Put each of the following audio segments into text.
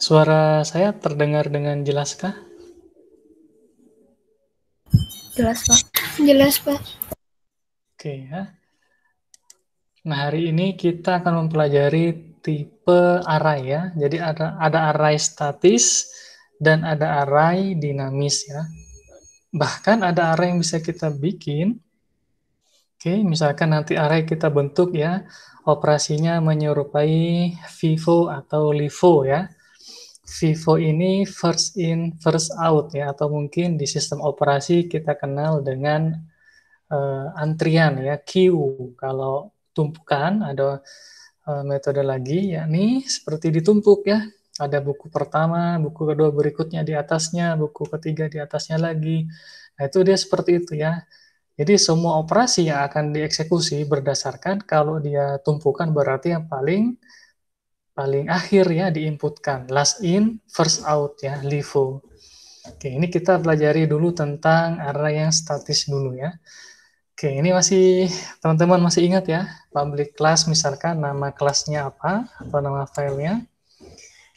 Suara saya terdengar dengan jelaskah? Jelas, Pak. Jelas, Pak. Oke ya. Nah, hari ini kita akan mempelajari tipe array ya. Jadi ada array statis dan ada array dinamis ya. Bahkan ada array yang bisa kita bikin. Oke, misalkan nanti array kita bentuk ya, operasinya menyerupai FIFO atau LIFO ya. FIFO ini first in, first out ya, atau mungkin di sistem operasi kita kenal dengan antrian ya, queue. Kalau tumpukan ada metode lagi yakni seperti ditumpuk ya. Ada buku pertama, buku kedua berikutnya di atasnya, buku ketiga di atasnya lagi. Nah, itu dia seperti itu ya. Jadi semua operasi yang akan dieksekusi berdasarkan kalau dia tumpukan berarti yang paling paling akhir ya diinputkan. Last in, first out ya, LIFO. Oke, ini kita pelajari dulu tentang array yang statis dulu ya. Oke, ini masih teman-teman masih ingat ya, public class misalkan nama kelasnya apa atau nama filenya.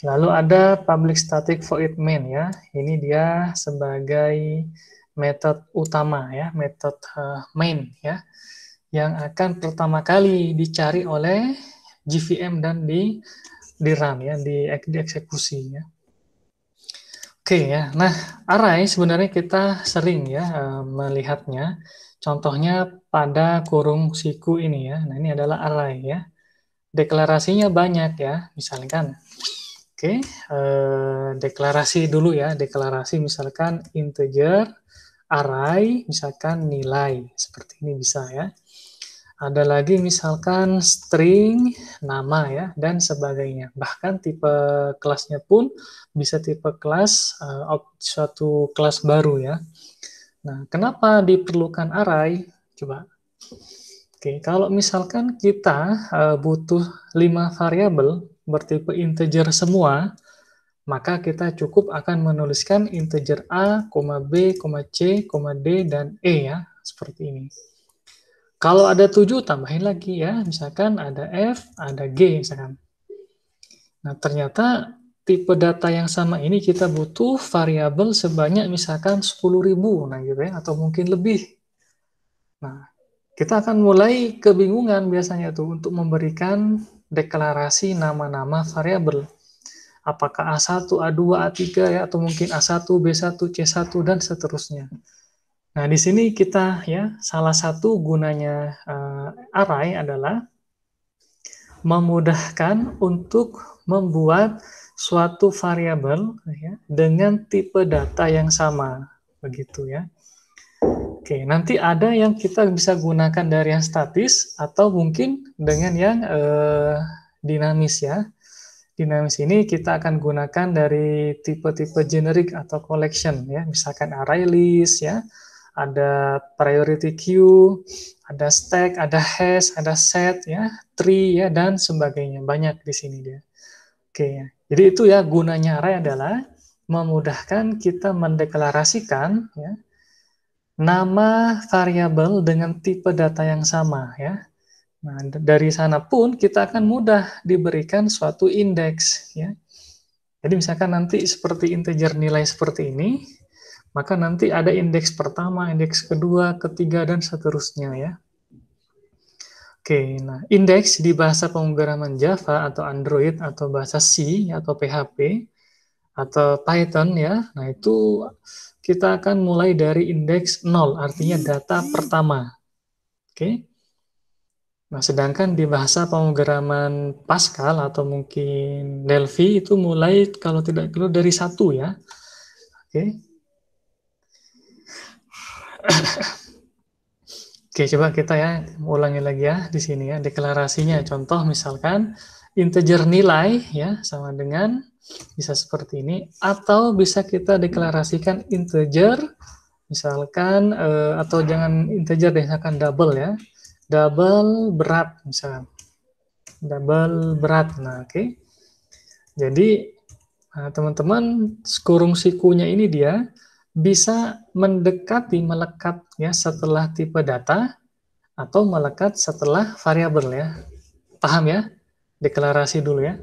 Lalu ada public static void main ya. Ini dia sebagai metode utama ya, metode main ya, yang akan pertama kali dicari oleh JVM dan di run ya, dieksekusi ya. Oke ya, nah array sebenarnya kita sering ya melihatnya. Contohnya pada kurung siku ini ya. Nah ini adalah array ya. Deklarasinya banyak ya, misalkan. Oke, deklarasi dulu ya. Deklarasi misalkan integer, array, misalkan nilai. Seperti ini bisa ya. Ada lagi misalkan string, nama ya, dan sebagainya. Bahkan tipe kelasnya pun bisa tipe kelas suatu kelas baru ya. Nah, kenapa diperlukan array? Coba. Oke, kalau misalkan kita butuh 5 variabel bertipe integer semua, maka kita cukup akan menuliskan integer A, B, C, D, dan E ya, seperti ini. Kalau ada 7, tambahin lagi ya. Misalkan ada F, ada G misalkan. Nah, ternyata tipe data yang sama ini kita butuh variabel sebanyak misalkan 10.000, nah gitu ya, atau mungkin lebih. Nah, kita akan mulai kebingungan biasanya tuh untuk memberikan deklarasi nama-nama variabel. Apakah A1, A2, A3 ya, atau mungkin A1, B1, C1, dan seterusnya. Nah, di sini kita ya, salah satu gunanya array adalah memudahkan untuk membuat suatu variabel ya, dengan tipe data yang sama, begitu ya. Oke, nanti ada yang kita bisa gunakan dari yang statis atau mungkin dengan yang dinamis ya. Dinamis ini kita akan gunakan dari tipe-tipe generic atau collection ya, misalkan array list ya, ada priority queue, ada stack, ada hash, ada set ya, tree ya, dan sebagainya. Banyak di sini dia. Oke ya. Jadi itu ya gunanya array adalah memudahkan kita mendeklarasikan ya, nama variabel dengan tipe data yang sama ya. Nah, dari sana pun kita akan mudah diberikan suatu indeks ya. Jadi misalkan nanti seperti integer nilai seperti ini, maka nanti ada indeks pertama, indeks kedua, ketiga, dan seterusnya ya. Oke, nah indeks di bahasa pemrograman Java atau Android atau bahasa C atau PHP atau Python ya, nah itu kita akan mulai dari indeks 0, artinya data pertama. Oke. Nah, sedangkan di bahasa pemrograman Pascal atau mungkin Delphi itu mulai kalau tidak keliru dari 1 ya. Oke. Oke, coba kita ya ulangi lagi ya di sini ya deklarasinya. Contoh misalkan integer nilai ya sama dengan bisa seperti ini atau bisa kita deklarasikan integer misalkan atau jangan integer deh misalkan double ya. Double berat misalkan. Double berat. Nah, oke. Jadi teman-teman kurung sikunya ini dia bisa mendekati melekat ya setelah tipe data atau melekat setelah variabel ya. Paham ya? Deklarasi dulu ya.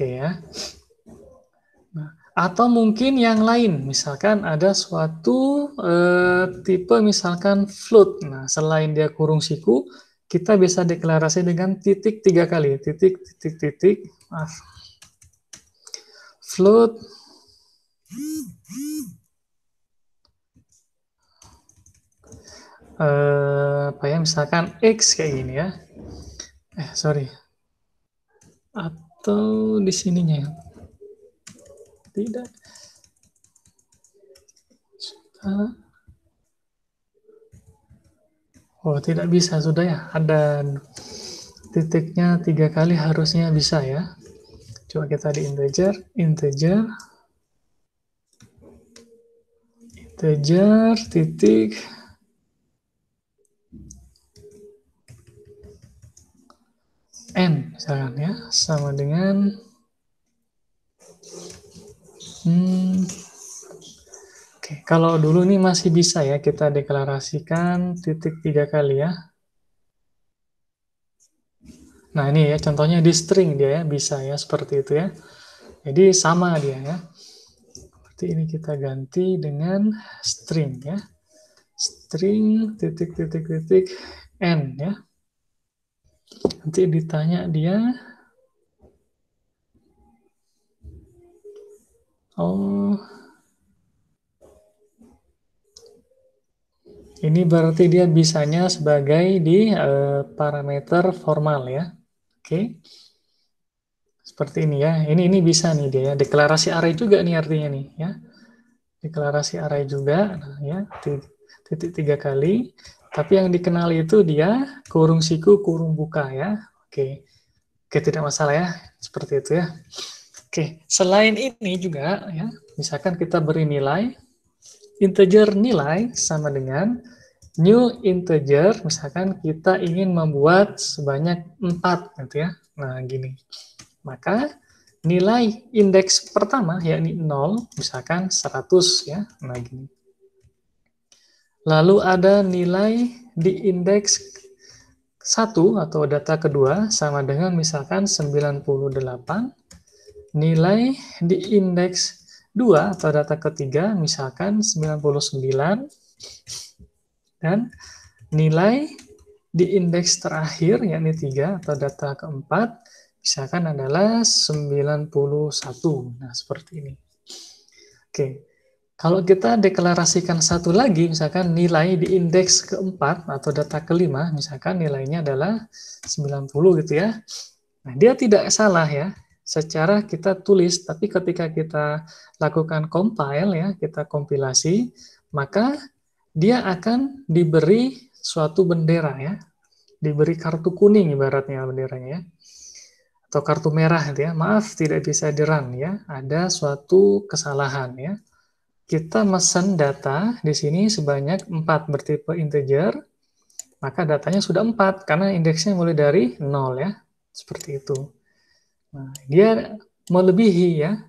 Oke ya. Nah, atau mungkin yang lain, misalkan ada suatu tipe misalkan float. Nah, selain dia kurung siku, kita bisa deklarasi dengan titik 3 kali. Titik, titik, titik, maaf. Float apa ya, misalkan X kayak gini ya. Sorry. Atau di sininya ya. Tidak. Oh, tidak bisa sudah ya. Ada titiknya 3 kali harusnya bisa ya. Coba kita di integer, integer, titik, n misalkan ya, sama dengan oke, kalau dulu ini masih bisa ya kita deklarasikan titik 3 kali ya. Nah ini ya contohnya di string dia ya, bisa ya seperti itu ya. Jadi sama dia ya. Seperti ini kita ganti dengan string ya. String titik titik titik n ya. Nanti ditanya dia, oh ini berarti dia bisanya sebagai di parameter formal ya. Oke. Seperti ini ya. Ini bisa nih dia ya. Deklarasi array juga nih artinya nih ya. Deklarasi array juga, nah, ya, titik 3 kali. Tapi yang dikenal itu dia kurung siku, kurung buka ya. Oke. Oke, tidak masalah ya. Seperti itu ya. Oke, selain ini juga ya, misalkan kita beri nilai integer nilai sama dengan new integer, misalkan kita ingin membuat sebanyak 4 gitu ya. Nah, gini. Maka nilai indeks pertama yakni 0, misalkan 100 ya. Nah, gini. Lalu ada nilai di indeks 1 atau data kedua sama dengan misalkan 98. Nilai di indeks 2 atau data ketiga misalkan 99. Dan nilai di indeks terakhir yakni 3 atau data keempat misalkan adalah 91. Nah, seperti ini. Oke. Kalau kita deklarasikan satu lagi, misalkan nilai di indeks keempat atau data kelima, misalkan nilainya adalah 90 gitu ya. Nah, dia tidak salah ya, secara kita tulis, tapi ketika kita lakukan compile ya, kita kompilasi, maka dia akan diberi suatu bendera ya, diberi kartu kuning ibaratnya benderanya ya, atau kartu merah gitu ya, maaf tidak bisa di-run ya, ada suatu kesalahan ya. Kita mesen data di sini sebanyak 4 bertipe integer, maka datanya sudah 4 karena indeksnya mulai dari 0 ya. Seperti itu. Nah, dia melebihi ya,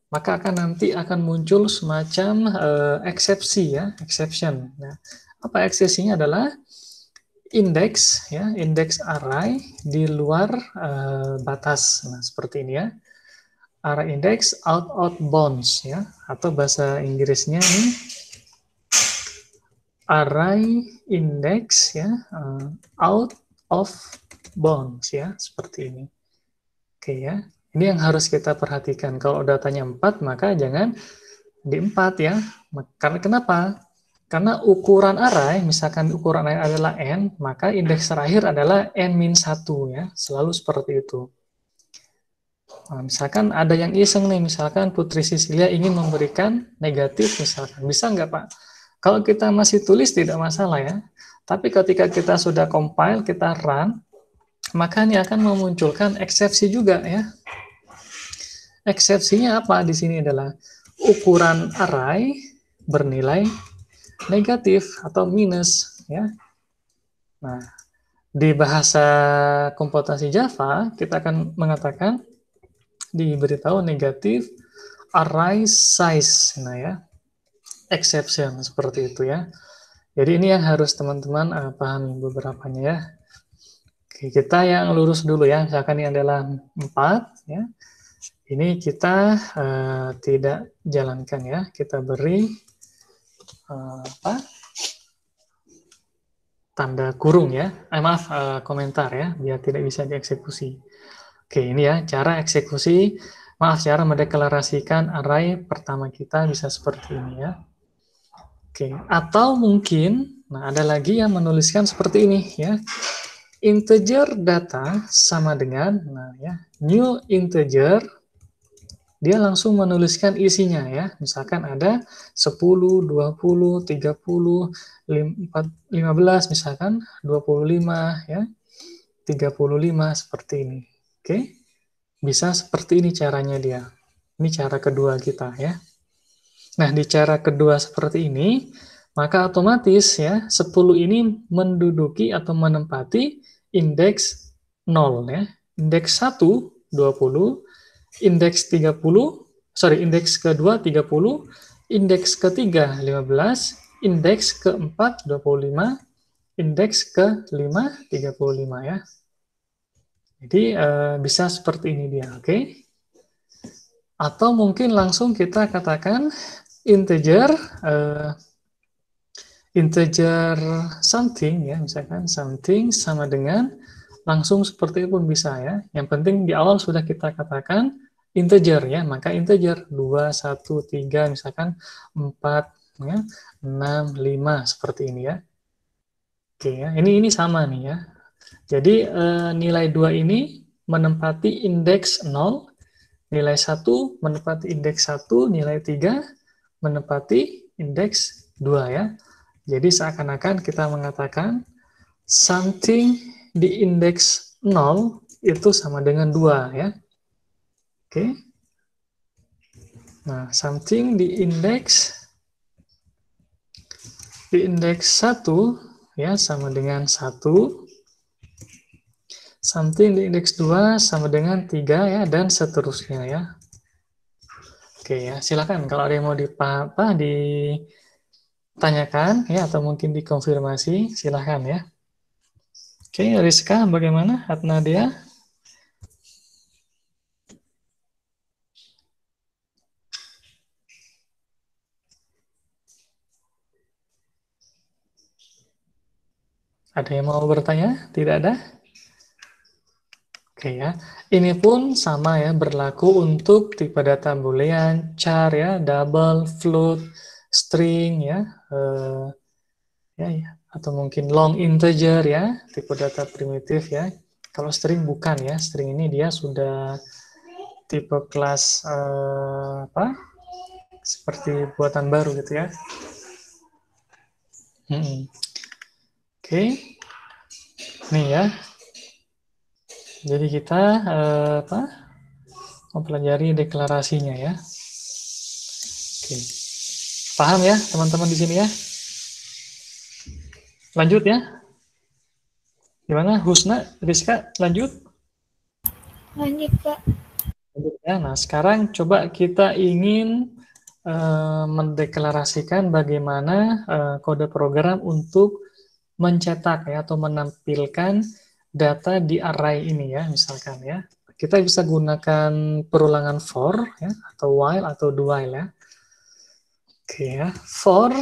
maka nanti akan muncul semacam eksepsi ya, exception. Nah, apa eksepsinya adalah indeks ya, indeks array di luar batas. Nah, seperti ini ya. Array index out bounds ya, atau bahasa Inggrisnya ini array index ya, out of bounds ya, seperti ini. Oke ya. Ini yang harus kita perhatikan. Kalau datanya 4 maka jangan di 4 ya. Karena kenapa? Karena ukuran array, misalkan ukuran array adalah n, maka indeks terakhir adalah n-1 ya. Selalu seperti itu. Nah, misalkan ada yang iseng nih, misalkan Putri Sisilia ingin memberikan negatif misalkan. Bisa nggak Pak? Kalau kita masih tulis tidak masalah ya. Tapi ketika kita sudah compile, kita run, maka ini akan memunculkan eksepsi juga ya. Eksepsinya apa? Di sini adalah ukuran array bernilai negatif atau minus ya. Nah, di bahasa komputasi Java kita akan mengatakan diberitahu negatif array size, nah ya, exception seperti itu ya. Jadi ini yang harus teman-teman pahami beberapanya ya. Oke, kita yang lurus dulu ya, misalkan ini adalah 4 ya. Ini kita tidak jalankan ya, kita beri tanda kurung ya, maaf, komentar ya, biar tidak bisa dieksekusi. Oke, ini ya cara eksekusi, cara mendeklarasikan array pertama kita bisa seperti ini ya. Oke, atau mungkin, nah ada lagi yang menuliskan seperti ini ya, integer data sama dengan, nah ya, new integer, dia langsung menuliskan isinya ya. Misalkan ada 10, 20, 30, 15 misalkan, 25 ya, 35 seperti ini. Oke. Bisa seperti ini caranya dia. Ini cara kedua kita ya. Nah, di cara kedua seperti ini, maka otomatis ya 10 ini menduduki atau menempati indeks 0 ya. Indeks 1 20, indeks 30, indeks kedua 30, indeks ketiga 15, indeks keempat 25, indeks kelima 35 ya. Jadi bisa seperti ini dia, oke? Atau mungkin langsung kita katakan integer integer something ya, misalkan something sama dengan langsung seperti itu pun bisa ya. Yang penting di awal sudah kita katakan integer ya, maka integer 2, 1, 3, misalkan 4, ya, 6, 5 seperti ini ya. Oke ya, ini sama nih ya. Jadi nilai 2 ini menempati indeks 0, nilai 1 menempati indeks 1, nilai 3 menempati indeks 2 ya. Jadi seakan-akan kita mengatakan something di indeks 0 itu sama dengan 2 ya. Oke. Nah, something di indeks 1 ya sama dengan 1. Something di indeks 2 sama dengan 3 ya, dan seterusnya ya. Oke ya, silakan kalau ada yang mau ditanyakan ya atau mungkin dikonfirmasi, silakan ya. Oke, Rizka bagaimana? Nadia? Ada yang mau bertanya? Tidak ada? Oke ya, ini pun sama ya, berlaku untuk tipe data boolean, char ya, double, float, string ya, atau mungkin long integer ya, tipe data primitif ya. Kalau string bukan ya, string ini dia sudah tipe kelas seperti buatan baru gitu ya. Oke, nih ya. Jadi kita mempelajari deklarasinya ya. Oke. Paham ya teman-teman di sini ya? Lanjut ya. Gimana Husna, Rizka, lanjut? Lanjut, Pak. Lanjut ya. Nah, sekarang coba kita ingin mendeklarasikan bagaimana kode program untuk mencetak ya atau menampilkan data di array ini ya, misalkan ya. Kita bisa gunakan perulangan for ya, atau while atau do while ya. Oke ya, for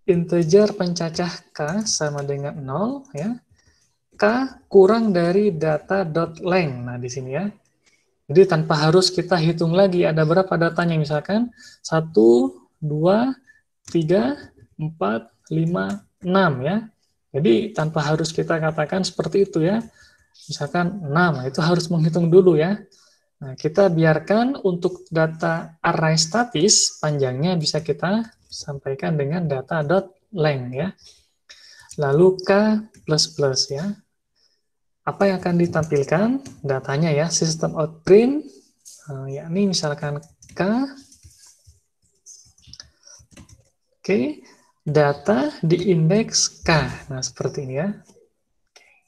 integer pencacah k sama dengan 0 ya. K kurang dari data.length. Nah, di sini ya. Jadi tanpa harus kita hitung lagi ada berapa datanya, misalkan 1, 2, 3, 4, 5, 6 ya. Jadi tanpa harus kita katakan seperti itu ya. Misalkan 6, itu harus menghitung dulu ya. Nah, kita biarkan untuk data array statis, panjangnya bisa kita sampaikan dengan data.length ya. Lalu K++ ya. Apa yang akan ditampilkan? Datanya ya, system out print, yakni misalkan K. Oke, data di indeks K. Nah, seperti ini ya.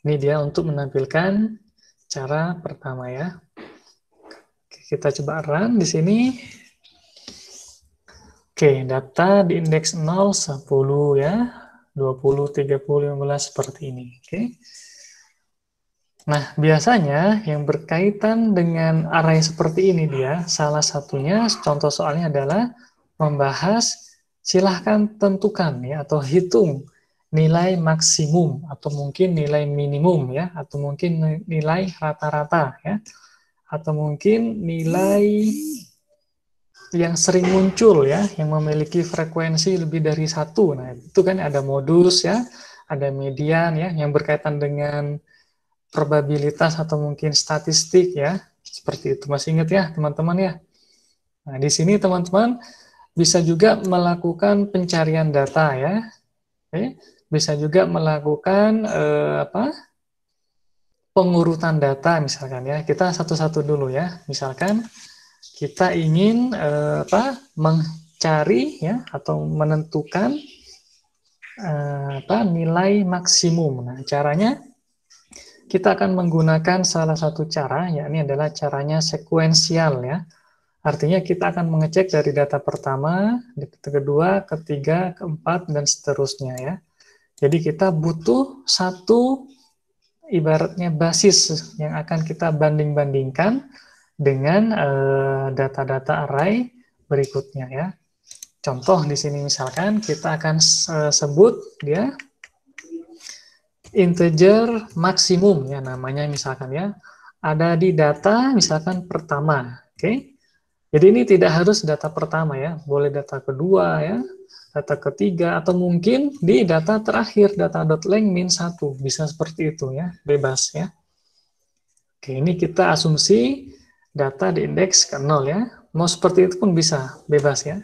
Ini dia untuk menampilkan cara pertama ya. Oke, kita coba run di sini. Oke, data di indeks 0, 10 ya, 20, 30, 15 seperti ini. Oke. Nah, biasanya yang berkaitan dengan array seperti ini dia, salah satunya contoh soalnya adalah membahas silahkan tentukan ya atau hitung nilai maksimum atau mungkin nilai minimum ya atau mungkin nilai rata-rata ya atau mungkin nilai yang sering muncul ya yang memiliki frekuensi lebih dari satu. Nah, itu kan ada modus ya, ada median ya yang berkaitan dengan probabilitas atau mungkin statistik ya. Seperti itu. Masih ingat ya, teman-teman ya? Nah, di sini teman-teman bisa juga melakukan pencarian data ya. Oke. Bisa juga melakukan pengurutan data misalkan ya. Kita satu-satu dulu ya. Misalkan kita ingin mencari ya atau menentukan nilai maksimum. Nah, caranya kita akan menggunakan salah satu cara, yakni adalah caranya sekuensial ya. Artinya kita akan mengecek dari data pertama, data kedua, ketiga, keempat, dan seterusnya ya. Jadi kita butuh satu ibaratnya basis yang akan kita banding-bandingkan dengan data-data array berikutnya ya. Contoh di sini misalkan kita akan sebut dia integer maksimum ya namanya misalkan ya ada di data misalkan pertama, oke? Jadi ini tidak harus data pertama ya, boleh data kedua ya, data ketiga atau mungkin di data terakhir data.length -1 bisa seperti itu ya, bebas ya. Oke, ini kita asumsi data di indeks ke 0 ya, mau seperti itu pun bisa bebas ya.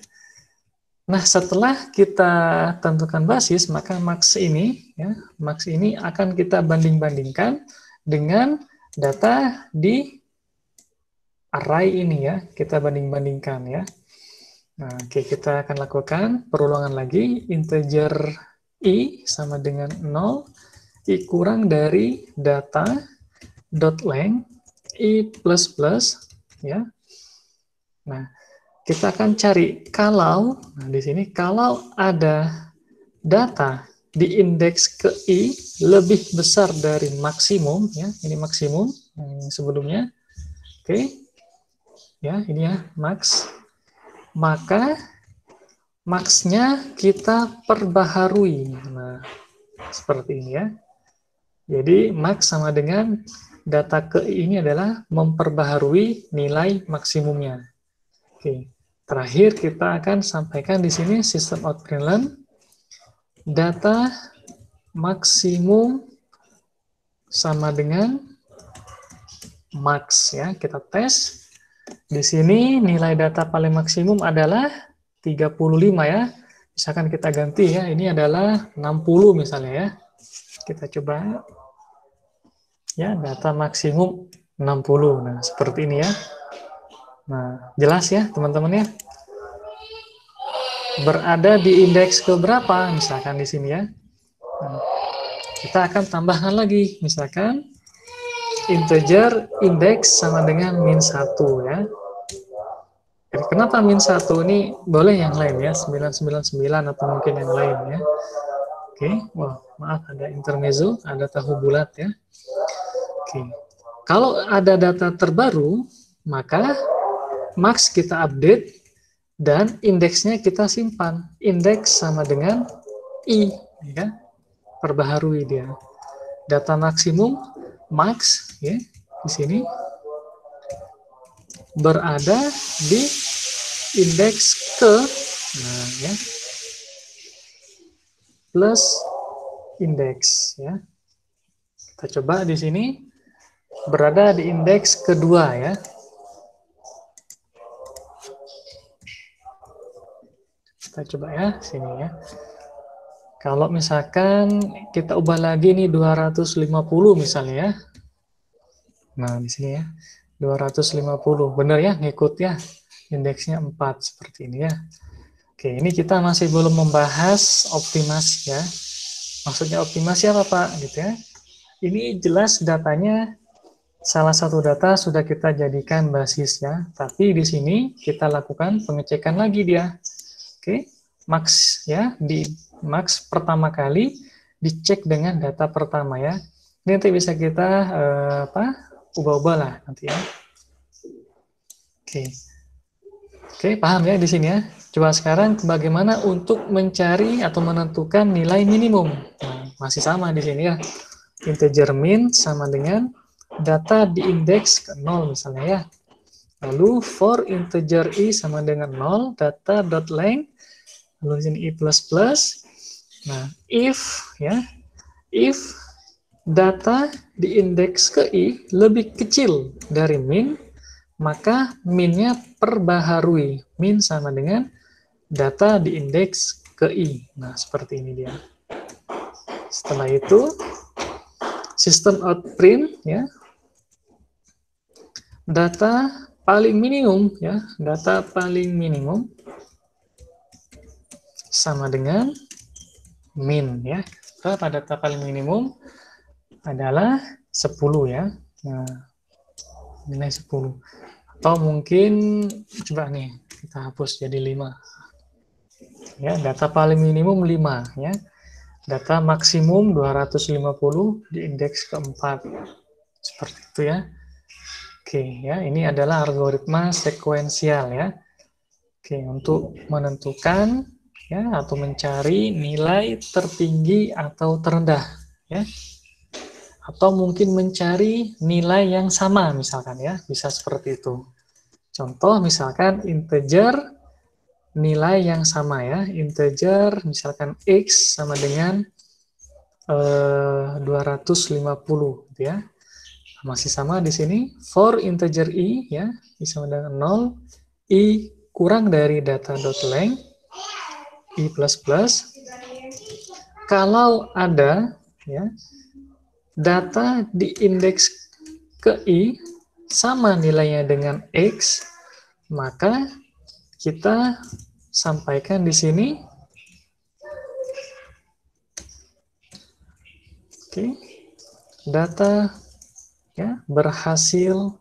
Nah, setelah kita tentukan basis, maka max ini akan kita banding-bandingkan dengan data di array ini ya, kita banding-bandingkan ya. Nah, oke, kita akan lakukan perulangan lagi, integer i sama dengan 0, i kurang dari data dot length i plus plus ya. Nah, kita akan cari kalau, nah di sini kalau ada data di indeks ke i lebih besar dari maksimum, ya ini maksimum yang sebelumnya, oke, ya ini ya max, maka max-nya kita perbaharui, nah seperti ini ya. Jadi max sama dengan data ke i ini adalah memperbaharui nilai maksimumnya. Oke. Terakhir kita akan sampaikan di sini sistem out println data maksimum sama dengan max ya. Kita tes. Di sini nilai data paling maksimum adalah 35 ya. Misalkan kita ganti ya, ini adalah 60 misalnya ya. Kita coba ya, data maksimum 60. Nah, seperti ini ya. Nah, jelas ya teman-teman ya. Berada di indeks ke berapa misalkan di sini ya. Nah, kita akan tambahkan lagi misalkan integer indeks sama dengan -1 ya. Jadi, kenapa -1 ini boleh yang lain ya 999 atau mungkin yang lain ya. Oke, wah maaf ada intermezzo, ada tahu bulat ya. Oke. Kalau ada data terbaru, maka max kita update dan indeksnya kita simpan. Indeks sama dengan i, ya, perbaharui dia. Data maksimum max, ya, di sini berada di indeks ke, nah, ya, plus indeks, ya. Kita coba di sini berada di indeks kedua, ya. Kita coba ya, sini ya. Kalau misalkan kita ubah lagi nih 250 misalnya ya. Nah, di sini ya. 250. Benar ya, ngikut ya. Indeksnya 4 seperti ini ya. Oke, ini kita masih belum membahas optimasi ya. Maksudnya optimasi apa, Pak? Gitu ya. Ini jelas datanya salah satu data sudah kita jadikan basis ya. Tapi di sini kita lakukan pengecekan lagi dia. Oke, max ya, di max pertama kali dicek dengan data pertama ya. Ini nanti bisa kita ubah-ubah lah nanti ya. Oke. Oke, paham ya di sini ya. Coba sekarang bagaimana untuk mencari atau menentukan nilai minimum. Nah, masih sama di sini ya. Integer min sama dengan data di indeks ke 0 misalnya ya. Lalu for integer i sama dengan 0, data dot length, lalu di sini i plus plus. Nah, if data di indeks ke i lebih kecil dari min, maka minnya perbaharui. Min sama dengan data di indeks ke i. Nah, seperti ini dia. Setelah itu, sistem out print ya. Data paling minimum ya, data paling minimum sama dengan min ya. Berapa data paling minimum? Adalah 10 ya. Nah, nilai 10. Atau mungkin coba nih kita hapus jadi 5. Ya, data paling minimum 5 ya. Data maksimum 250 di indeks keempat. Seperti itu ya. Oke, ya, ini adalah algoritma sekuensial ya. Oke, untuk menentukan ya atau mencari nilai tertinggi atau terendah ya. Atau mungkin mencari nilai yang sama misalkan ya, bisa seperti itu. Contoh misalkan integer nilai yang sama ya, integer misalkan x sama dengan 250 gitu ya. Masih sama di sini for integer i ya, i sama dengan 0, i kurang dari data dot length i plus plus. Kalau ada ya data di indeks ke i sama nilainya dengan x, maka kita sampaikan di sini data ya berhasil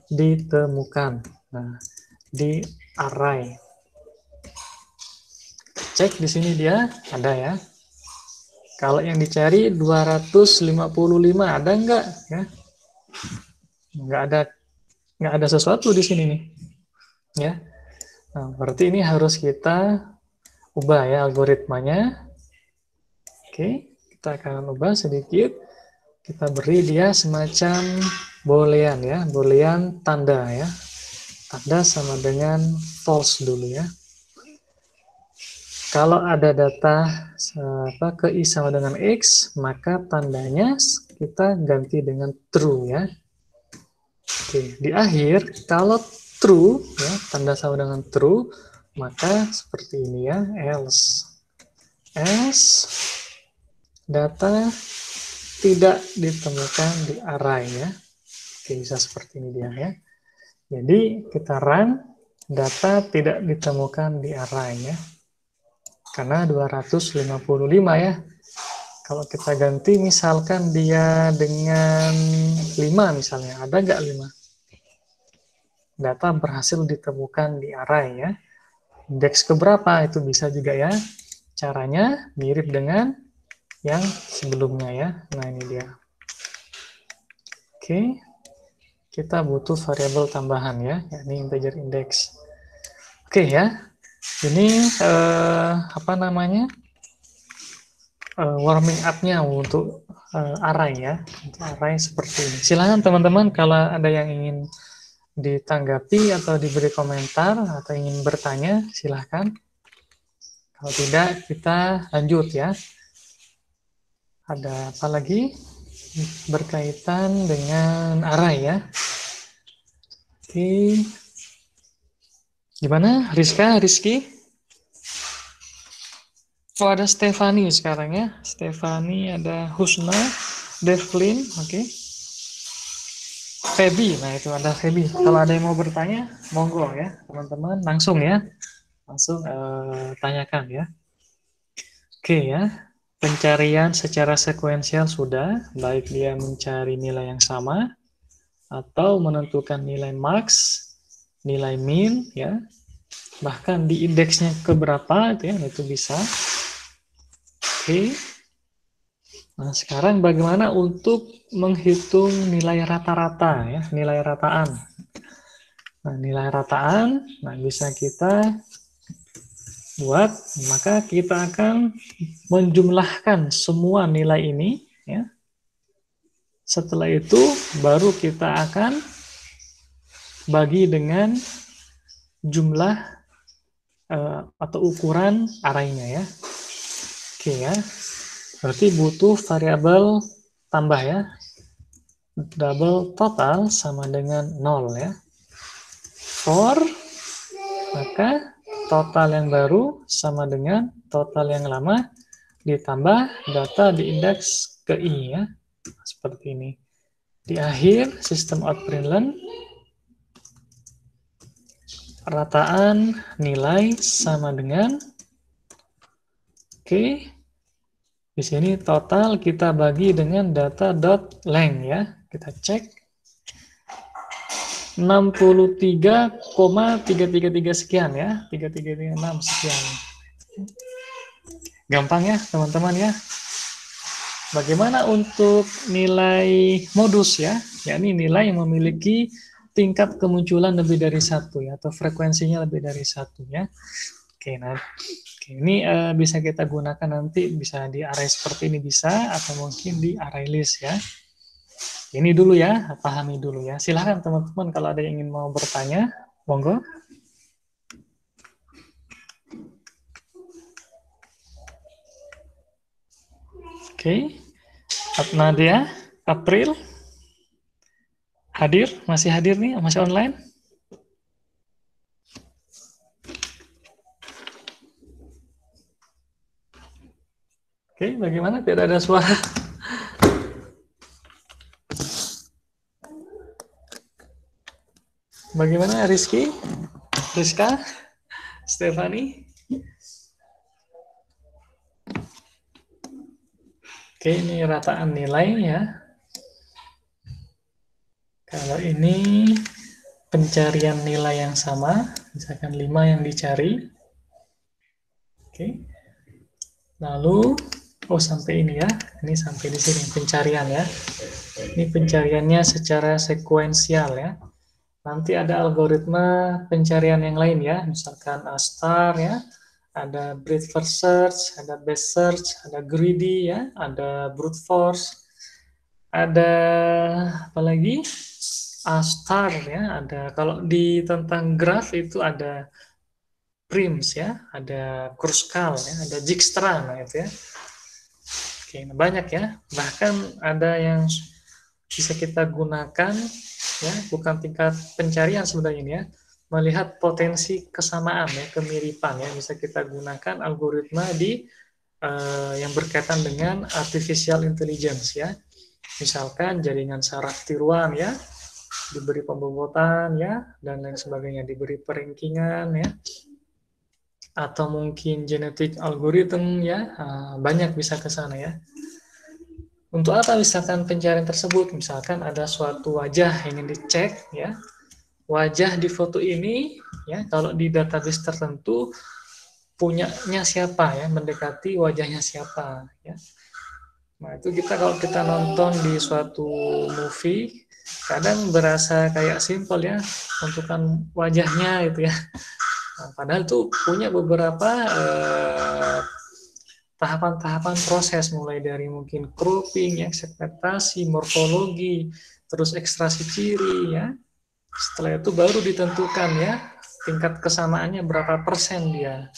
ditemukan. Nah, di array. Cek di sini dia ada ya. Kalau yang dicari 255 ada enggak ya? Enggak ada sesuatu di sini nih. Ya. Nah, berarti ini harus kita ubah ya algoritmanya. Oke, kita akan ubah sedikit. Kita beri dia semacam boolean ya, boolean tanda ya. Tanda sama dengan false dulu ya. Kalau ada data ke i sama dengan x, maka tandanya kita ganti dengan true ya. Oke, di akhir kalau true ya, tanda sama dengan true, maka seperti ini ya, else data tidak ditemukan di array ya. Oke, bisa seperti ini dia ya. Jadi kita run, data tidak ditemukan di array ya. Karena 255 ya. Kalau kita ganti misalkan dia dengan 5 misalnya, ada nggak 5? Data berhasil ditemukan di array ya. Indeks keberapa itu bisa juga ya. Caranya mirip dengan yang sebelumnya ya. Nah, ini dia. Oke. Kita butuh variabel tambahan ya, yakni integer index. Oke ya. Ini warming up-nya untuk array ya. Untuk array seperti ini. Silahkan teman-teman kalau ada yang ingin ditanggapi atau diberi komentar atau ingin bertanya, silahkan. Kalau tidak, kita lanjut ya. Ada apa lagi? Berkaitan dengan array ya. Oke. Gimana? Rizky? Oh, ada Stefani sekarang ya. Stefani, ada Husna, Devlin, oke. Feby, nah itu ada Feby. Kalau ada yang mau bertanya, monggo ya, teman-teman. Langsung ya. Langsung tanyakan ya. Oke ya. Pencarian secara sekuensial sudah, baik dia mencari nilai yang sama, atau menentukan nilai max, nilai min, ya. Bahkan di indeksnya keberapa, itu bisa. Oke. Nah, sekarang bagaimana untuk menghitung nilai rata-rata ya, nilai rataan. Nah, nilai rataan, nah bisa kita buat, maka kita akan menjumlahkan semua nilai ini ya. Setelah itu baru kita akan bagi dengan jumlah atau ukuran arraynya ya. Oke ya. Berarti butuh variabel tambah ya. Double total sama dengan 0 ya. For, maka total yang baru sama dengan total yang lama ditambah data di indeks ke I ya. Seperti ini. Di akhir sistem out println rataan nilai sama dengan oke. Di sini total kita bagi dengan data.length ya. Kita cek 63,333 sekian ya. 3336 sekian. Gampang ya teman-teman ya. Bagaimana untuk nilai modus ya? Yakni nilai yang memiliki tingkat kemunculan lebih dari satu ya, atau frekuensinya lebih dari satu ya. Oke, nah ini bisa kita gunakan nanti, bisa di array seperti ini bisa, atau mungkin di array list ya. Ini dulu ya, pahami dulu ya. Silahkan teman-teman kalau ada yang ingin mau bertanya, monggo. Oke, Nadia, April, hadir, masih hadir nih, masih online? Oke, bagaimana? Tidak ada suara. Bagaimana Rizky? Rizka? Stefani? Oke, ini rataan nilai ya. Kalau ini pencarian nilai yang sama, misalkan 5 yang dicari. Oke. Lalu, sampai ini ya. Ini sampai di sini pencarian ya. Ini pencariannya secara sekuensial ya. Nanti ada algoritma pencarian yang lain ya, misalkan star ya, ada breadth first search, ada best search, ada greedy ya, ada brute force, ada apa lagi? Star ya, ada kalau di tentang graph itu ada prims ya, ada Kruskal ya, ada Dijkstra nah itu ya. Oke, banyak ya. Bahkan ada yang bisa kita gunakan ya, bukan tingkat pencarian sebenarnya ini ya, melihat potensi kesamaan ya, kemiripan ya, bisa kita gunakan algoritma di yang berkaitan dengan artificial intelligence ya. Misalkan jaringan saraf tiruan ya, diberi pembobotan ya, dan lain sebagainya, diberi perankingan ya, atau mungkin genetik algoritma ya, banyak bisa ke sana ya. Untuk apa misalkan pencarian tersebut? Misalkan ada suatu wajah yang ingin dicek ya. Wajah di foto ini ya, kalau di database tertentu punyanya siapa ya, mendekati wajahnya siapa ya. Nah, itu kalau kita nonton di suatu movie kadang berasa kayak simple ya, tentukan wajahnya itu ya. Nah, padahal itu punya beberapa tahapan-tahapan proses, mulai dari mungkin cropping, ya, segmentasi, morfologi, terus ekstraksi ciri ya. Setelah itu baru ditentukan ya tingkat kesamaannya berapa persen dia.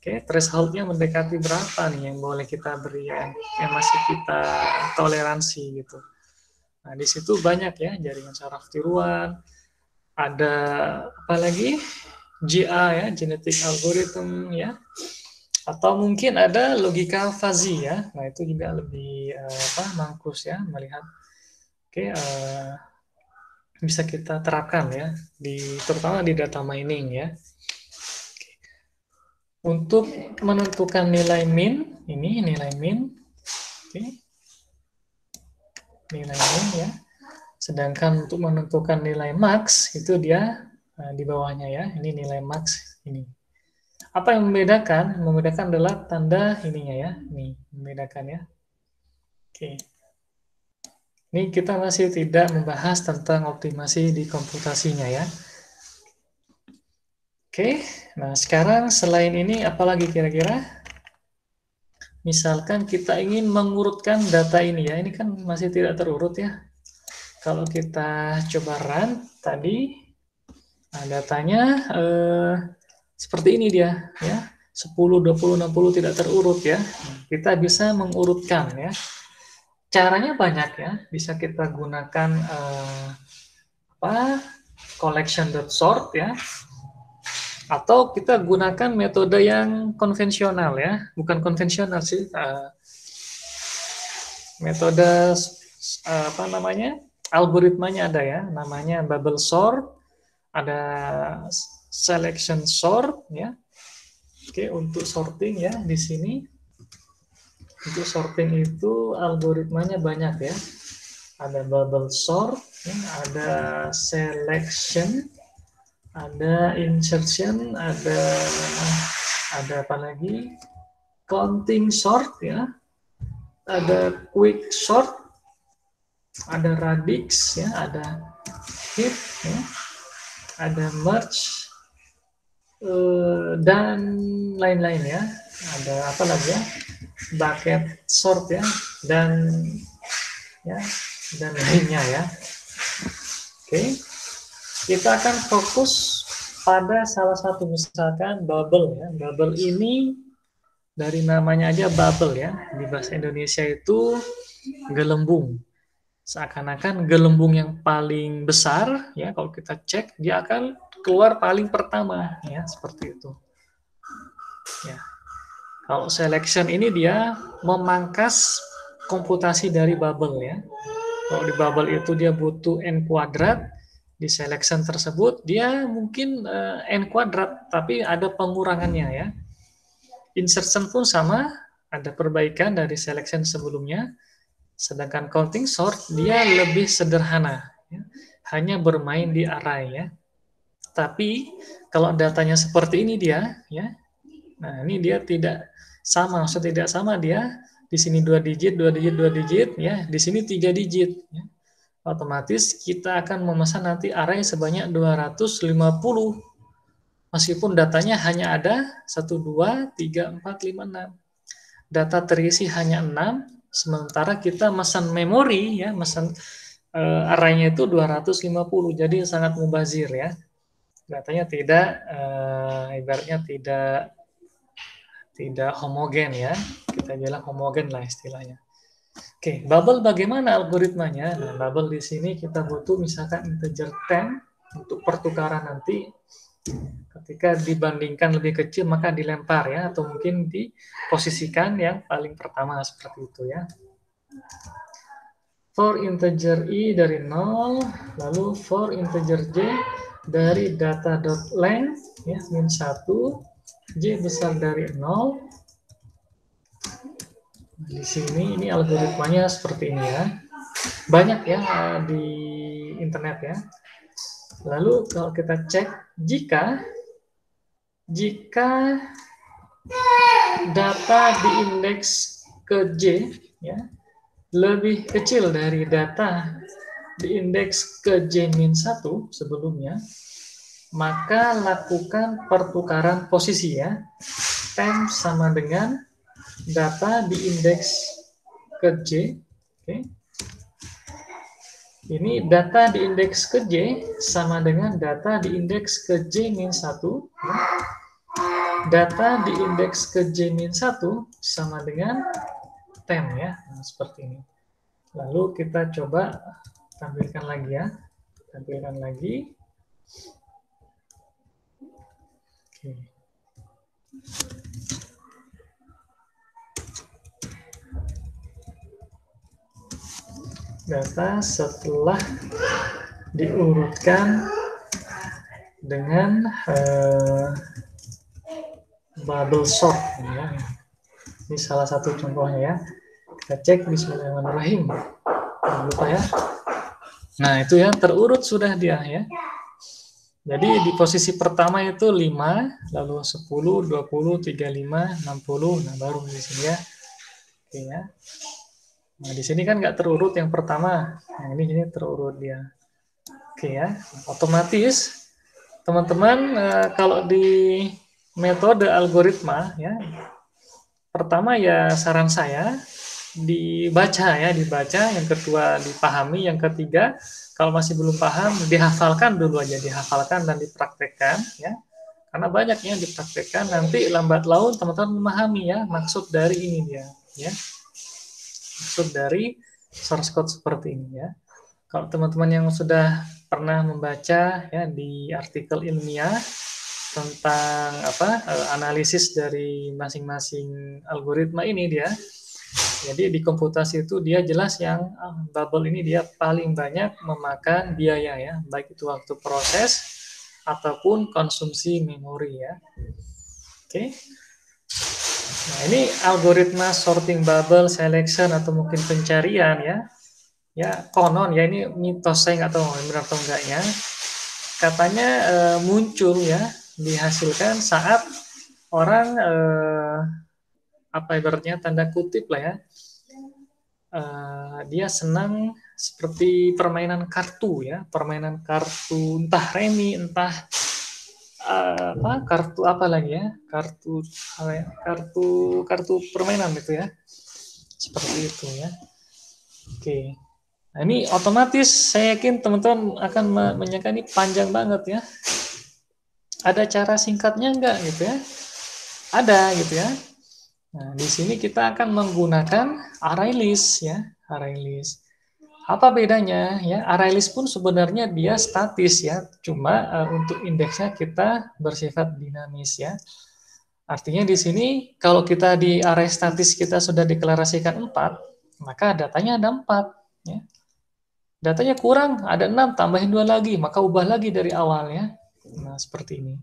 Oke, thresholdnya mendekati berapa nih yang boleh kita beri, yang masih kita toleransi gitu. Nah, di situ banyak ya jaringan saraf tiruan, ada apa lagi? GA ya, genetic algorithm ya. Atau mungkin ada logika fuzzy ya. Nah, itu juga lebih mangkus ya, melihat bisa kita terapkan ya, terutama di data mining ya. Untuk menentukan nilai min, ini nilai min, nilai min ya. Sedangkan untuk menentukan nilai max itu dia di bawahnya ya. Ini nilai max ini. Apa yang membedakan? Yang membedakan adalah tanda ininya ya. Ini membedakan ya. Oke. Ini kita masih tidak membahas tentang optimasi di komputasinya ya. Oke, nah sekarang selain ini apalagi kira-kira? Misalkan kita ingin mengurutkan data ini ya, ini kan masih tidak terurut ya. Kalau kita coba run tadi, nah datanya seperti ini dia ya. 10, 20, 60 tidak terurut ya. Kita bisa mengurutkan ya. Caranya banyak ya, bisa kita gunakan collection.sort ya, atau kita gunakan metode yang konvensional ya, bukan konvensional sih, metode apa namanya, algoritmanya ada ya, namanya bubble sort, ada selection sort ya. Oke, untuk sorting ya di sini. Untuk sorting itu algoritmanya banyak ya. Ada bubble sort, ya, ada selection, ada insertion, ada apa lagi? Counting sort ya. Ada quick sort, ada radix ya, ada heap ya, ada merge dan lain-lain ya. Ada apa lagi ya? Bucket sort ya, dan lainnya ya. Oke, kita akan fokus pada salah satu, misalkan bubble ya. Bubble ini dari namanya aja bubble ya, di bahasa Indonesia itu gelembung. Seakan-akan gelembung yang paling besar ya, kalau kita cek dia akan keluar paling pertama ya, seperti itu ya. Kalau selection ini dia memangkas komputasi dari bubble ya. Kalau di bubble itu dia butuh n kuadrat, di selection tersebut dia mungkin n kuadrat, tapi ada pengurangannya ya. Insertion pun sama, ada perbaikan dari selection sebelumnya. Sedangkan counting sort dia lebih sederhana, ya. Hanya bermain di array ya. Tapi kalau datanya seperti ini dia, ya. Nah ini dia tidak sama, maksudnya tidak sama dia. Di sini 2 digit, 2 digit, 2 digit, ya. Di sini 3 digit. Ya. Otomatis kita akan memesan nanti array sebanyak 250. Meskipun datanya hanya ada 1, 2, 3, 4, 5, 6. Data terisi hanya 6, sementara kita mesan memori, ya, mesan array-nya itu 250. Jadi sangat mubazir ya. Datanya tidak, ibaratnya tidak homogen ya, kita bilang homogen lah istilahnya. Oke, bubble bagaimana algoritmanya? Nah, bubble di sini kita butuh misalkan integer 10 untuk pertukaran nanti. Ketika dibandingkan lebih kecil maka dilempar ya, atau mungkin diposisikan yang paling pertama seperti itu ya. For integer i dari 0, lalu for integer j dari data.length ya, min 1, j besar dari 0. Di sini ini algoritmanya seperti ini ya. Banyak ya di internet ya. Lalu kalau kita cek jika data di indeks ke j ya lebih kecil dari data di indeks ke j-1 sebelumnya, maka lakukan pertukaran posisi ya. Temp sama dengan data di indeks ke j. Oke. Ini data di indeks ke j sama dengan data di indeks ke j-1. Ya. Data di indeks ke j-1 sama dengan temp ya. Nah, seperti ini. Lalu kita coba tampilkan lagi ya. Tampilkan lagi. Oke. Data setelah diurutkan dengan bubble sort ya. Ini salah satu contohnya ya. Kita cek bismillahirrahmanirrahim. Jangan lupa ya. Nah, itu ya terurut sudah dia ya. Jadi di posisi pertama itu 5, lalu 10, 20, 35, 60, nah baru di sini ya. Oke ya. Nah, di sini kan nggak terurut yang pertama. Nah, ini terurut dia. Oke ya, otomatis teman-teman kalau di metode algoritma ya, pertama ya saran saya dibaca, yang kedua dipahami, yang ketiga kalau masih belum paham dihafalkan dulu aja, dihafalkan dan dipraktekkan ya. Karena banyak yang dipraktekkan nanti lambat laun teman-teman memahami ya maksud dari ini dia ya. Maksud dari source code seperti ini ya. Kalau teman-teman yang sudah pernah membaca ya di artikel ilmiah tentang analisis dari masing-masing algoritma ini dia. Jadi di komputasi itu dia jelas yang bubble ini dia paling banyak memakan biaya ya, baik itu waktu proses ataupun konsumsi memori ya. Oke. Nah, ini algoritma sorting bubble, selection atau mungkin pencarian ya. Ya, konon ya ini mitos, saya nggak tahu benar atau enggaknya. Katanya muncul ya, dihasilkan saat orang ibaratnya tanda kutip lah ya, dia senang seperti permainan kartu ya, permainan kartu entah remi, entah kartu apa lagi ya, kartu permainan gitu ya, seperti itu ya. Oke. Nah, ini otomatis saya yakin teman-teman akan menyangka ini panjang banget ya. Ada cara singkatnya enggak gitu ya? Ada gitu ya. Nah, di sini kita akan menggunakan array list ya, array list. Apa bedanya ya? Array list pun sebenarnya dia statis ya, cuma untuk indeksnya kita bersifat dinamis ya. Artinya di sini kalau kita di array statis kita sudah deklarasikan 4, maka datanya ada 4 ya. Datanya kurang, ada 6, tambahin 2 lagi, maka ubah lagi dari awal ya. Nah, seperti ini.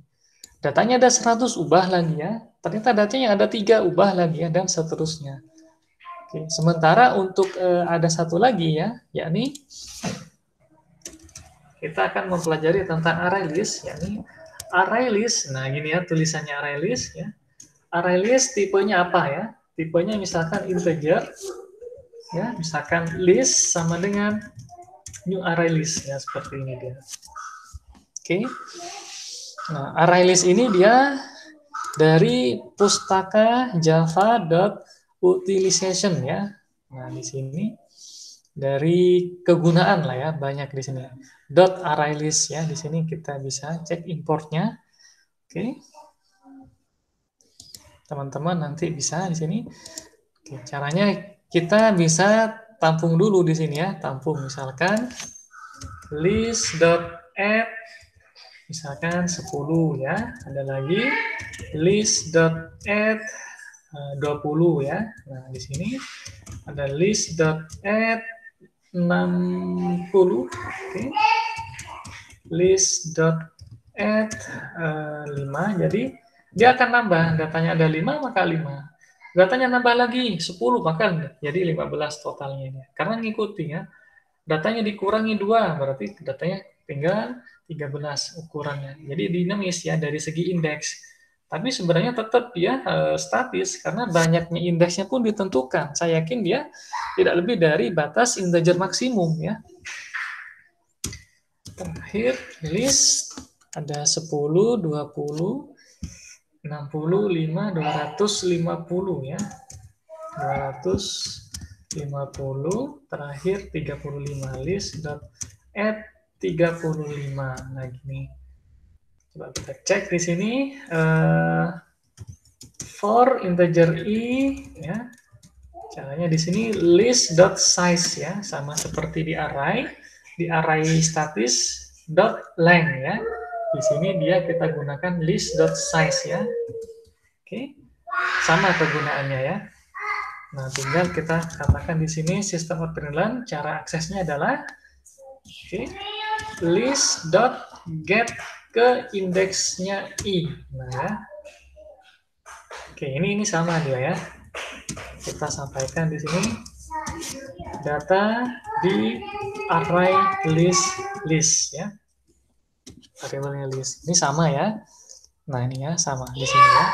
Datanya ada 100, ubah lagi ya. Ternyata datanya ada 3, ubah lagi ya, dan seterusnya. Oke, sementara untuk ada satu lagi ya, yakni kita akan mempelajari tentang array list, yakni array list. Nah, gini ya tulisannya array list ya. Array list tipenya apa ya? Tipenya misalkan integer ya, misalkan list sama dengan new array list ya, seperti ini dia. Oke. Nah, array list ini dia dari pustaka java.utilization ya. Nah, di sini dari kegunaan lah ya, banyak di sini. .array list ya, di sini kita bisa cek importnya. Oke. Teman-teman nanti bisa di sini. Oke, caranya kita bisa tampung dulu di sini ya, tampung misalkan list.add misalkan 10 ya, ada lagi list.add 20 ya. Nah, di sini ada list.add 60, oke. List.add 5, jadi dia akan nambah, datanya ada 5 maka 5. Datanya nambah lagi 10 maka jadi 15 totalnya ini. Karena ngikuti ya. Datanya dikurangi 2 berarti datanya tinggal 13 ukurannya. Jadi dinamis ya dari segi indeks. Tapi sebenarnya tetap ya statis karena banyaknya indeksnya pun ditentukan. Saya yakin dia tidak lebih dari batas integer maksimum ya. Terakhir list ada 10, 20, 60, 5, 250 ya. 250, terakhir 35 list.add 35. Nah, gini. Coba kita cek di sini for integer i ya. Caranya di sini list.size ya, sama seperti di array statis .length ya. Di sini dia kita gunakan list.size ya. Oke. Sama kegunaannya ya. Nah, tinggal kita katakan di sini sistem out penilaian, cara aksesnya adalah list.get ke indeksnya i. Nah ya. Oke, ini sama dia ya. Kita sampaikan di sini data di array list ya. Variabelnya list. Ini sama ya. Nah, ini ya sama di sini ya.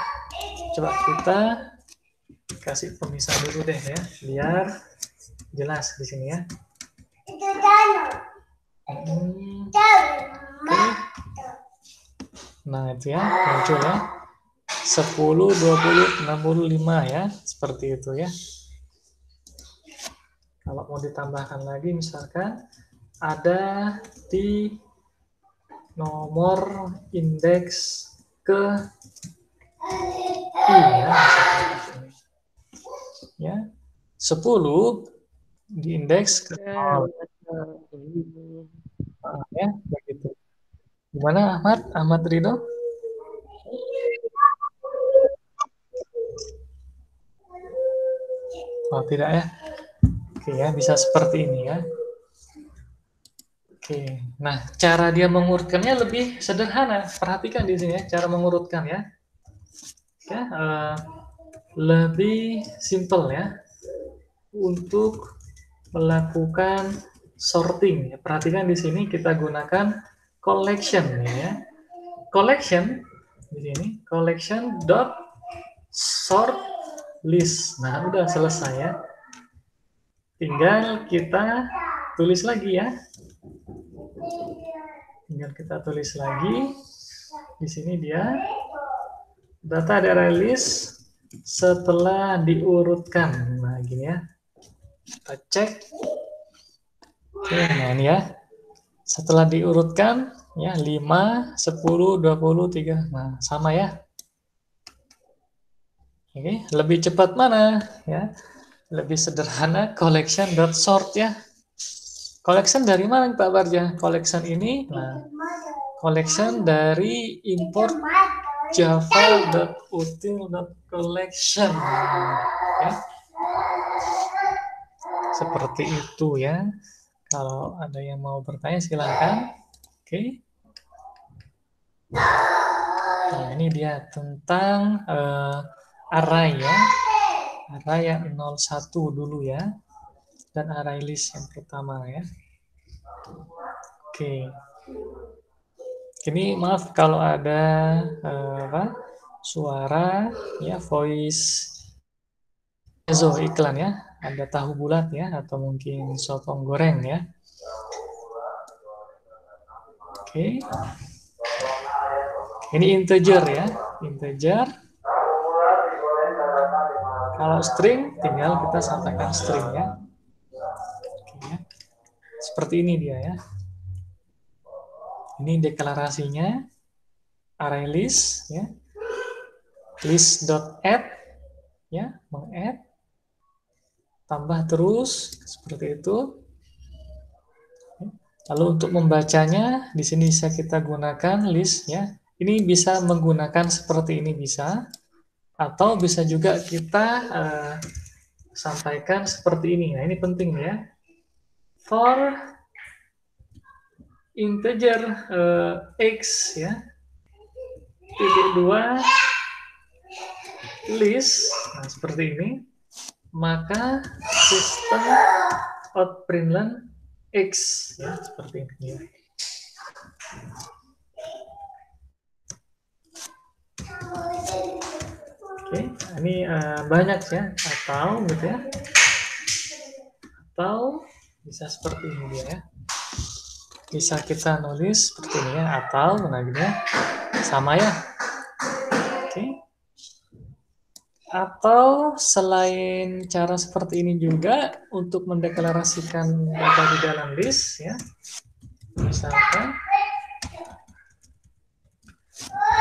Coba kita kasih pemisah dulu deh ya, biar jelas di sini ya. Nah, itu ya, muncul ya. 10, 20, 65 ya, seperti itu ya. Kalau mau ditambahkan lagi misalkan ada di nomor indeks ke I ya, ya. 10 di indeks ke 0 ya, begitu. Gimana Ahmad? Ahmad Ridho? Oh, tidak ya. Oke ya, bisa seperti ini ya. Oke. Nah, cara dia mengurutkannya lebih sederhana. Perhatikan di sini ya, cara mengurutkan ya. Ya, lebih simple ya untuk melakukan sorting. Perhatikan di sini kita gunakan collection ya. Collection di sini collection dot sort list. Nah, udah selesai ya. Tinggal kita tulis lagi ya. Tinggal kita tulis lagi. Di sini dia data dari list setelah diurutkan. Nah, gini ya. Kita cek. Oke, nah ini ya. Setelah diurutkan ya 5, 10, 20, 3. Nah, sama ya. Oke, lebih cepat mana ya? Lebih sederhana collection.sort ya. Collection dari mana Pak Barja? Collection ini collection dari import java.util.collection ya. Seperti itu ya. Kalau ada yang mau bertanya silahkan. Oke. Nah, ini dia tentang array ya. Array yang 01 dulu ya. Dan array list yang pertama ya. Oke. Ini maaf kalau ada suara ya, voice iklan ya. Ada tahu bulat ya, atau mungkin sotong goreng ya. Oke. Ini integer ya, integer. Kalau string, tinggal kita sampaikan string ya. Oke, ya. Seperti ini dia ya. Ini deklarasinya, array list ya. List.add ya, mengadd. Tambah terus seperti itu. Lalu untuk membacanya di sini bisa kita gunakan list ya. Ini bisa menggunakan seperti ini bisa, atau bisa juga kita sampaikan seperti ini. Nah, ini penting ya. For integer x ya, titik 2 list, nah seperti ini, maka sistem out println x ya, seperti ini ya. Oke, ini banyak ya, atau gitu ya, atau bisa seperti ini dia ya. Bisa kita nulis seperti ini ya, atau nah gini ya, sama ya. Oke. Atau selain cara seperti ini juga untuk mendeklarasikan data di dalam list ya, misalkan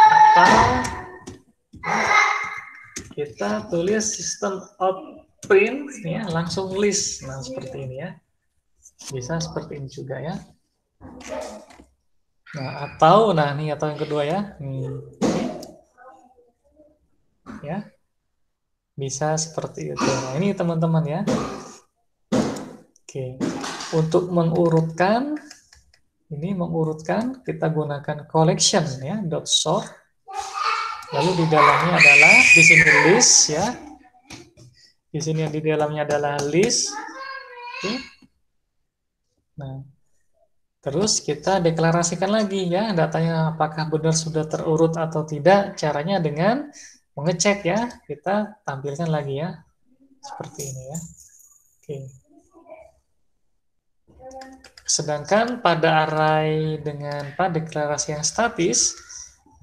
atau kita tulis sistem out print ya, langsung list. Nah, seperti ini ya. Bisa seperti ini juga ya. Nah, atau nih atau yang kedua ya. Ya. Bisa seperti itu. Nah, ini teman-teman ya. Oke. Untuk mengurutkan kita gunakan collection ya, .sort. Lalu di dalamnya adalah di sini list ya. Di sini di dalamnya adalah list. Oke. Nah, terus kita deklarasikan lagi ya, datanya apakah benar sudah terurut atau tidak. Caranya dengan mengecek ya. Kita tampilkan lagi ya. Seperti ini ya. Oke. Sedangkan pada array dengan deklarasi yang statis,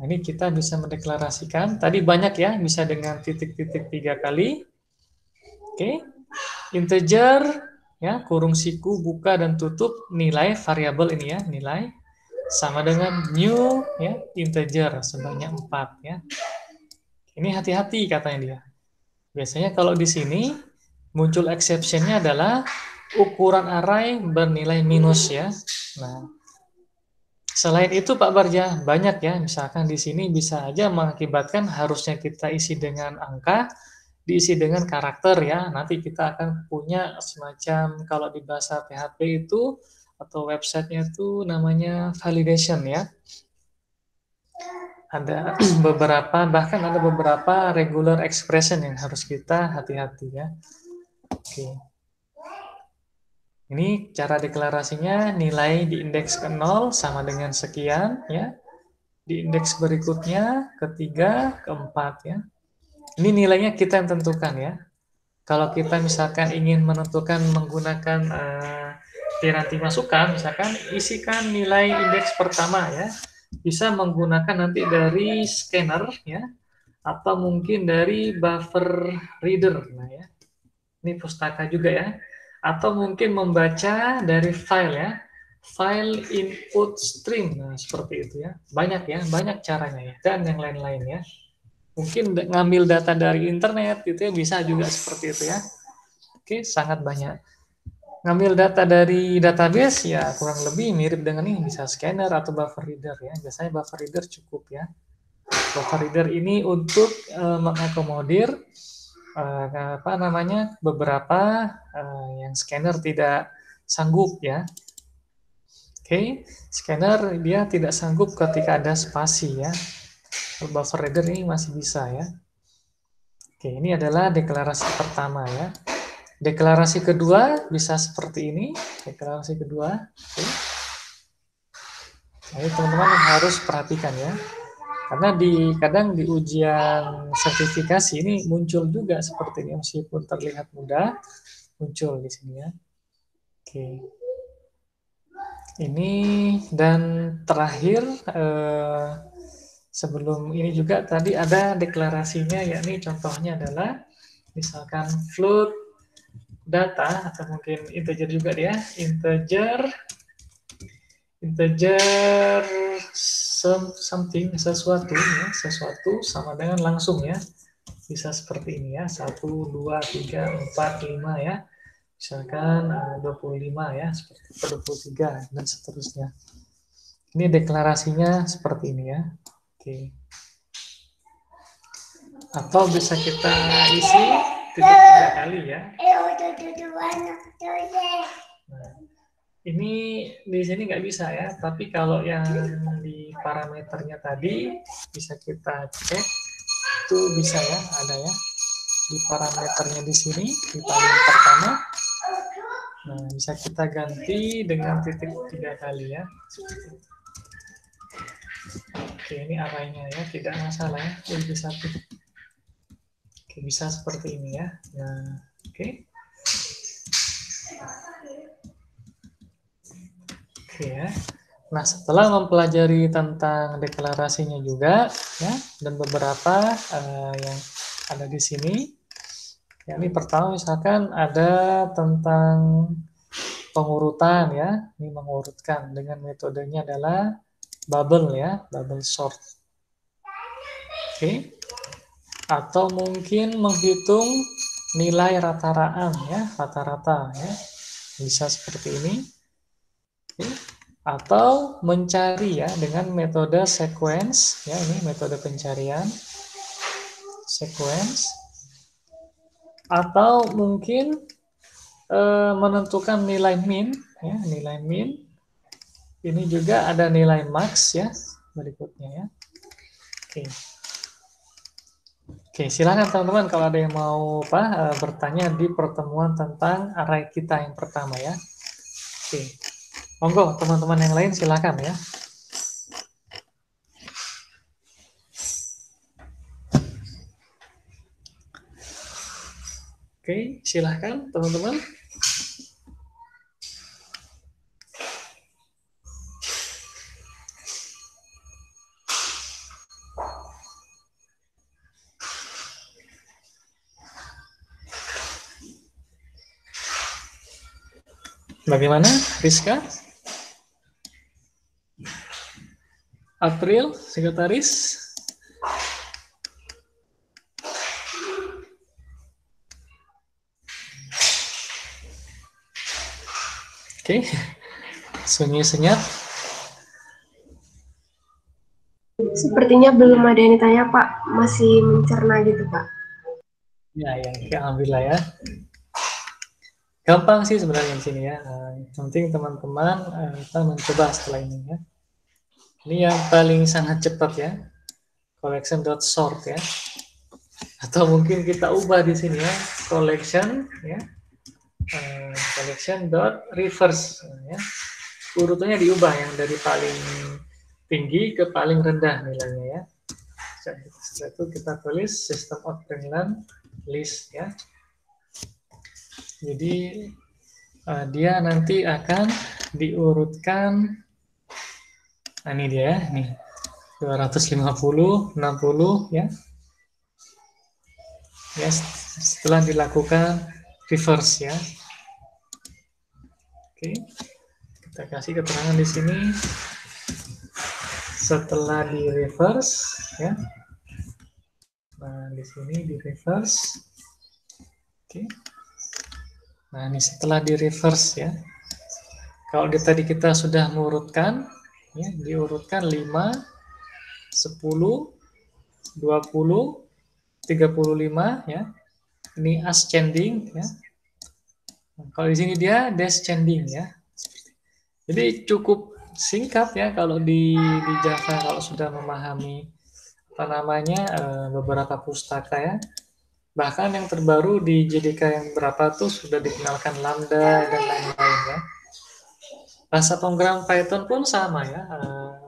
ini kita bisa mendeklarasikan. Tadi banyak ya, bisa dengan titik-titik 3 kali. Oke, integer ya, kurung siku, buka dan tutup nilai variabel ini ya, nilai sama dengan new ya, integer sebanyak 4 ya. Ini hati-hati katanya dia. Biasanya kalau di sini muncul exception-nya adalah ukuran array bernilai minus ya. Nah, selain itu Pak Barja banyak ya, misalkan di sini bisa aja mengakibatkan harusnya kita isi dengan angka, diisi dengan karakter ya. Nanti kita akan punya semacam kalau di bahasa PHP itu atau websitenya itu namanya validation ya. Ada beberapa, bahkan ada beberapa regular expression yang harus kita hati-hati ya. Oke. Ini cara deklarasinya, nilai di indeks ke-0 sama dengan sekian ya. Di indeks berikutnya ketiga, keempat ya. Ini nilainya kita yang tentukan ya. Kalau kita misalkan ingin menentukan menggunakan piranti masukan, misalkan isikan nilai indeks pertama ya. Bisa menggunakan nanti dari scanner ya, atau mungkin dari buffer reader. Nah ya, ini pustaka juga ya. Atau mungkin membaca dari file ya, file input stream. Nah seperti itu ya. Banyak ya, banyak caranya ya, dan yang lain-lain ya. Mungkin ngambil data dari internet gitu ya, bisa juga seperti itu ya. Oke, sangat banyak. Ngambil data dari database ya kurang lebih mirip dengan ini, bisa scanner atau buffer reader ya. Biasanya buffer reader cukup ya. Buffer reader ini untuk mengakomodir apa namanya beberapa yang scanner tidak sanggup ya. Oke, scanner dia tidak sanggup ketika ada spasi ya. Buffer reader ini masih bisa ya. Oke, ini adalah deklarasi pertama ya. Deklarasi kedua bisa seperti ini. Deklarasi kedua. Oke. Nah, ini teman-teman harus perhatikan ya. Karena kadang di ujian sertifikasi ini muncul juga seperti ini meskipun terlihat mudah, muncul di sini ya. Oke. Ini dan terakhir sebelum ini juga tadi ada deklarasinya, yakni contohnya adalah misalkan float data atau mungkin integer juga dia, integer something sesuatu ya, sesuatu sama dengan langsung ya. Bisa seperti ini ya, 1 2 3 4 5 ya. Misalkan 25 ya, seperti 23 dan seterusnya. Ini deklarasinya seperti ini ya. Oke. Atau bisa kita isi titik 3 kali ya. Nah, ini di sini nggak bisa ya, tapi kalau yang di parameternya tadi bisa kita cek, itu bisa ya, ada ya di parameternya di sini di paling pertama. Nah, bisa kita ganti dengan titik 3 kali ya. Oke, ini arahnya ya, tidak masalah ya, lebih satu. Oke, bisa seperti ini ya. Nah, oke. Oke ya. Nah, setelah mempelajari tentang deklarasinya juga ya, dan beberapa yang ada di sini. Ya, ini pertama misalkan ada tentang pengurutan ya. Ini mengurutkan dengan metodenya adalah bubble ya, bubble sort. Oke. Atau mungkin menghitung nilai rata-rataan ya, rata-rata ya. Bisa seperti ini. Oke. Atau mencari ya dengan metode sequence ya, ini metode pencarian sequence. Atau mungkin menentukan nilai min ya, nilai min. Ini juga ada nilai max ya berikutnya ya. Oke. Oke, silakan teman-teman kalau ada yang mau bertanya di pertemuan tentang array kita yang pertama ya. Oke. Monggo teman-teman yang lain silakan ya. Oke, silakan teman-teman. Bagaimana, Rizka? April, sekretaris? Oke, sunyi senyap. Sepertinya belum ada yang ditanya, Pak. Masih mencerna gitu, Pak. Ya, alhamdulillah ya. Gampang sih sebenarnya di sini ya. Yang penting teman-teman kita mencoba setelah ini ya. Ini yang paling sangat cepat ya. Collection.sort ya. Atau mungkin kita ubah di sini ya. Collection ya. Collection.reverse ya. Urutannya diubah yang dari paling tinggi ke paling rendah nilainya ya. Setelah itu kita tulis system of penilaian list ya. Jadi dia nanti akan diurutkan. Nah, ini dia ya, nih 250, 60 ya. Ya, setelah dilakukan reverse ya. Oke. Kita kasih keterangan di sini. Setelah di reverse ya. Nah, di sini di reverse. Oke. Nah, ini setelah di reverse ya. Kalau tadi kita sudah mengurutkan ya, diurutkan 5, 10, 20, 35 ya. Ini ascending ya. Nah, kalau di sini dia descending ya. Jadi cukup singkat ya kalau di Java kalau sudah memahami apa namanya beberapa pustaka ya. Bahkan yang terbaru di JDK yang berapa tuh sudah dikenalkan lambda dan lain-lain ya. Bahasa pemrograman Python pun sama ya,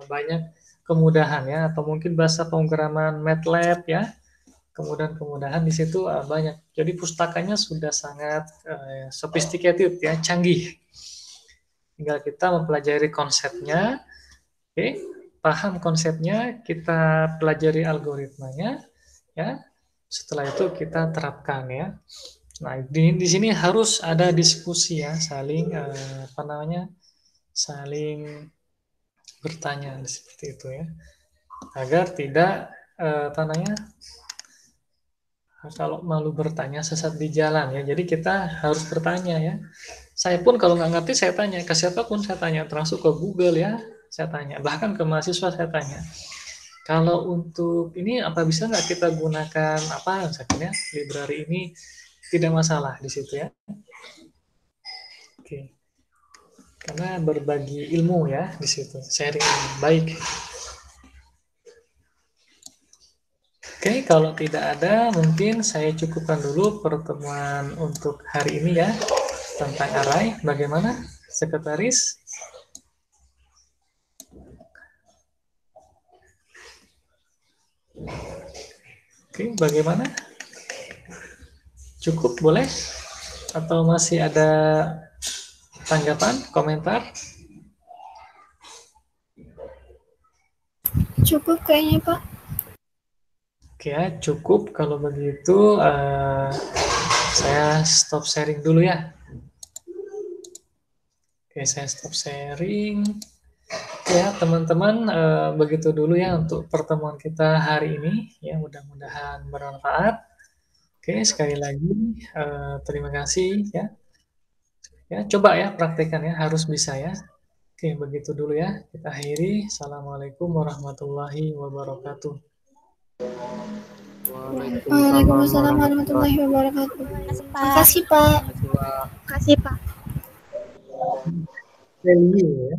banyak kemudahan ya, atau mungkin bahasa pemrograman MATLAB ya, kemudahan-kemudahan di situ banyak. Jadi pustakanya sudah sangat sophisticated ya, canggih. Tinggal kita mempelajari konsepnya, oke, paham konsepnya, kita pelajari algoritmanya, ya. Setelah itu kita terapkan ya. Nah, di sini harus ada diskusi ya, saling saling bertanya seperti itu ya, agar tidak kalau malu bertanya sesat di jalan ya. Jadi kita harus bertanya ya. Saya pun kalau nggak ngerti saya tanya ke siapapun, saya tanya, termasuk ke Google ya, saya tanya, bahkan ke mahasiswa saya tanya. Kalau untuk ini apa bisa nggak kita gunakan apa misalnya library ini, tidak masalah di situ ya. Oke. Karena berbagi ilmu ya di situ, sharing baik. Oke, kalau tidak ada mungkin saya cukupkan dulu pertemuan untuk hari ini ya tentang array. Bagaimana, sekretaris? Oke, bagaimana? Cukup boleh? Atau masih ada tanggapan, komentar? Cukup kayaknya, Pak. Oke ya, cukup. Kalau begitu saya stop sharing dulu ya. Oke, saya stop sharing. Ya, teman-teman, begitu dulu ya untuk pertemuan kita hari ini. Ya, mudah-mudahan bermanfaat. Oke, sekali lagi terima kasih ya. Ya, coba ya praktekkan ya, harus bisa ya. Oke, begitu dulu ya. Kita akhiri. Assalamualaikum warahmatullahi wabarakatuh. Waalaikumsalam warahmatullahi wabarakatuh. Makasih, Pak. Makasih, Pak. Value ya.